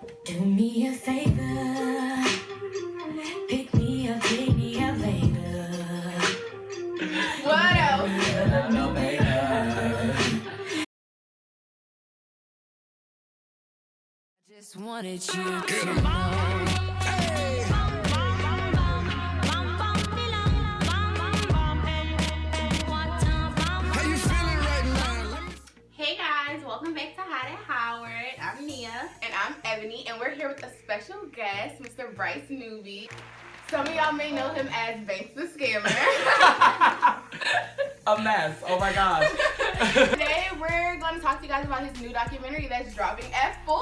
Do me a favor, pick me up later. What else? Just wanted you to know. Hey guys, welcome back to Hot at Howard. I'm Nia. And I'm Ebony, and we're here with a special guest, Mr. Bryce Newby. Some of y'all may know him as Banks the Scammer. A mess. Oh my gosh. Today we're going to talk to you guys about his new documentary that's dropping at 4.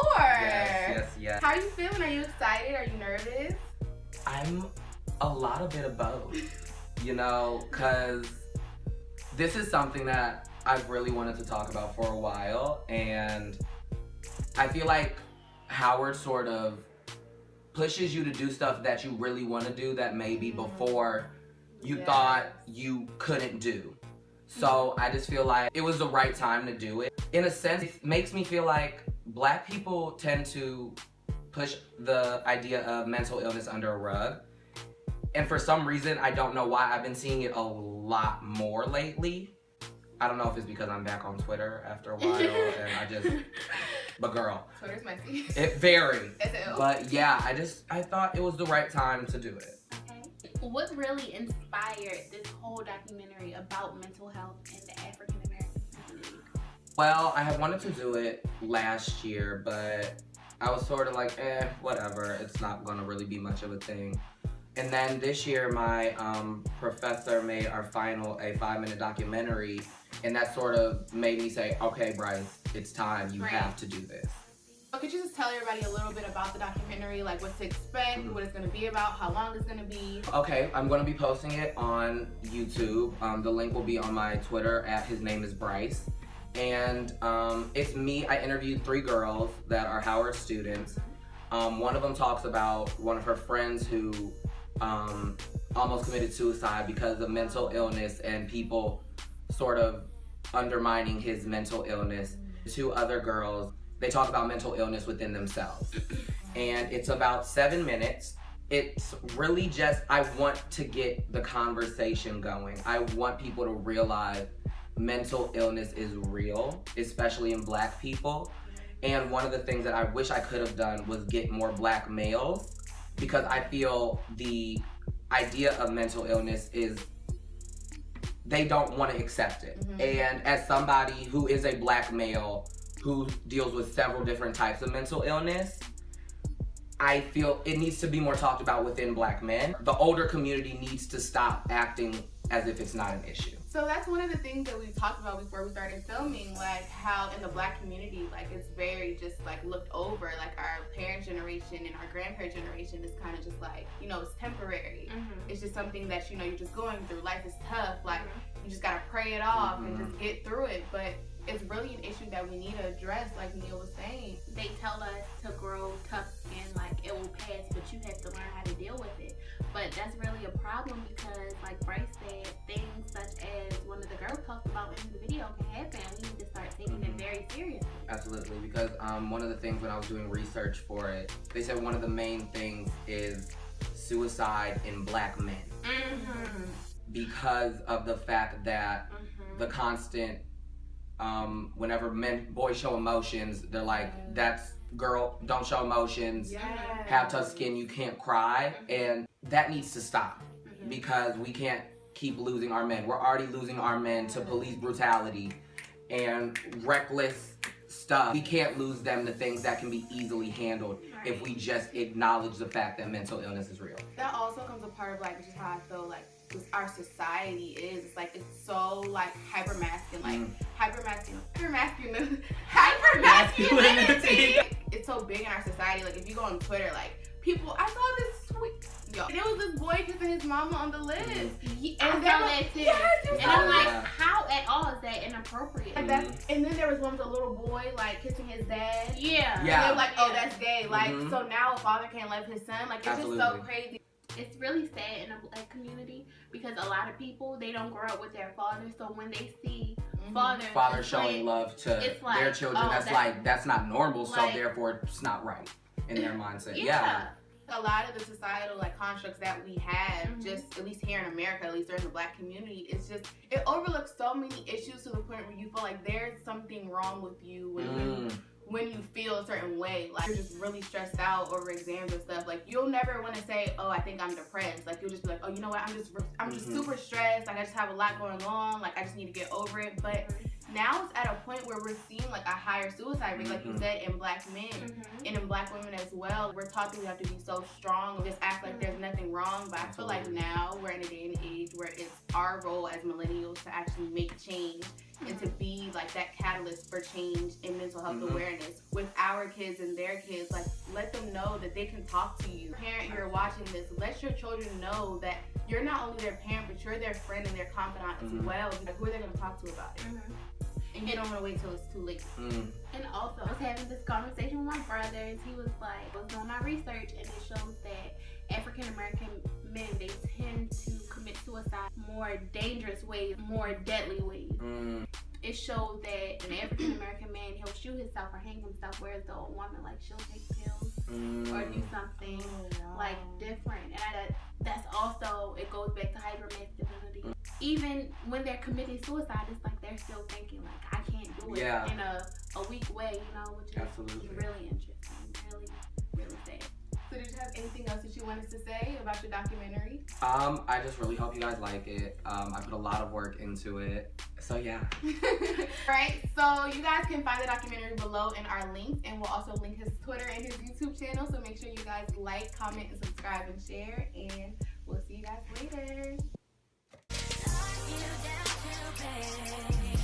Yes. How are you feeling? Are you excited? Are you nervous? I'm a lot of bit of both, because this is something that I've really wanted to talk about for a while, and I feel like Howard sort of pushes you to do stuff that you really want to do that maybe before you thought you couldn't do. So I just feel like it was the right time to do it. In a sense, it makes me feel like Black people tend to push the idea of mental illness under a rug. And for some reason, I don't know why, I've been seeing it a lot more lately. I don't know if it's because I'm back on Twitter after a while and but girl. Twitter's messy. It varied. It's ill. But yeah, I thought it was the right time to do it. Okay. What really inspired this whole documentary about mental health in the African American community? Well, I had wanted to do it last year, but I was sort of like, whatever. It's not gonna really be much of a thing. And then this year, my professor made our final a 5-minute documentary, and that sort of made me say, okay, Bryce, it's time. You have to do this. So could you just tell everybody a little bit about the documentary, like what to expect, what it's going to be about, how long it's going to be? Okay, I'm going to be posting it on YouTube. The link will be on my Twitter at his name is Bryce. And it's me. I interviewed 3 girls that are Howard students. One of them talks about one of her friends who almost committed suicide because of mental illness and people sort of undermining his mental illness. 2 other girls, they talk about mental illness within themselves. And it's about 7 minutes. It's really just, I want to get the conversation going. I want people to realize mental illness is real, especially in Black people. And one of the things that I wish I could have done was get more Black males, because I feel the idea of mental illness is they don't want to accept it. And as somebody who is a Black male who deals with several different types of mental illness, I feel it needs to be more talked about within Black men. The older community needs to stop acting as if it's not an issue. So that's one of the things that we talked about before we started filming, like how in the Black community, like it's very just like looked over, like our parent generation and our grandparent generation is kind of just like, it's temporary. It's just something that, you're just going through. Life is tough. Like you just gotta pray it off and just get through it. But it's really an issue that we need to address, like Nia was saying. They tell us to grow tough and like it will pass, but you have to learn how to deal with it. But that's really a problem because, like Bryce said, things such as one of the girls talked about in the video can happen. We need to start taking it very seriously. Absolutely, because one of the things when I was doing research for it, they said one of the main things is suicide in Black men. Because of the fact that the constant, whenever boys show emotions, they're like, that's girl, don't show emotions, have tough skin, you can't cry. And that needs to stop because we can't keep losing our men. We're already losing our men to police brutality and reckless stuff. We can't lose them to things that can be easily handled if we just acknowledge the fact that mental illness is real. That also comes a part of like just how I feel like our society is. It's like it's so like hypermasculine, hypermasculinity. It's so big in our society. Like if you go on Twitter, like people, I saw this tweet. There was this boy kissing his mama on the lips. And I saw that too. And I'm like, how at all is that inappropriate? And then there was one with a little boy like kissing his dad. Yeah. And they were like, oh, that's gay. Like, so now a father can't love his son. Like, it's just so crazy. It's really sad in the Black community because a lot of people, they don't grow up with their fathers. So when they see fathers showing love to like, their children, oh, that's not normal. So therefore, it's not right. in their mindset. Yeah. A lot of the societal like constructs that we have, just at least here in America, at least during the Black community, it's just it overlooks so many issues to the point where you feel like there's something wrong with you when you feel a certain way, like you're just really stressed out over exams and stuff. Like you'll never want to say, oh, I think I'm depressed. Like you'll just be like, oh, you know what, I'm just super stressed. Like I just have a lot going on. Like I just need to get over it. But now it's at a point where we're seeing like a higher suicide rate, like you said, in Black men and in Black women as well. We're taught that we have to be so strong and just act like there's nothing wrong. But I feel like now we're in a day and age where it's our role as millennials to actually make change and to be like that catalyst for change and mental health awareness with our kids and their kids. Like let them know that they can talk to you. Parent, you're watching this, let your children know that you're not only their parent, but you're their friend and their confidant as well. Like, who are they going to talk to about it? And you don't want to wait till it's too late. And also, I was having this conversation with my brothers. He was like, I was doing my research, and it shows that African American men, they tend to commit suicide more dangerous ways, more deadly ways. It shows that an African American man, he'll shoot himself or hang himself, whereas the old woman, like, she'll take pills or do something like different. And that's also, it goes back to hypermasculinity. Even when they're committing suicide, it's like they're still thinking like, I can't do it in a weak way, you know, which is really interesting, really sad. So did you have anything else that you wanted to say about your documentary? I just really hope you guys like it. I put a lot of work into it. So yeah. Right, so you guys can find the documentary below in our links, and we'll also link his Twitter and his YouTube channel. So make sure you guys like, comment, and subscribe and share, and we'll see you guys later. You down to play.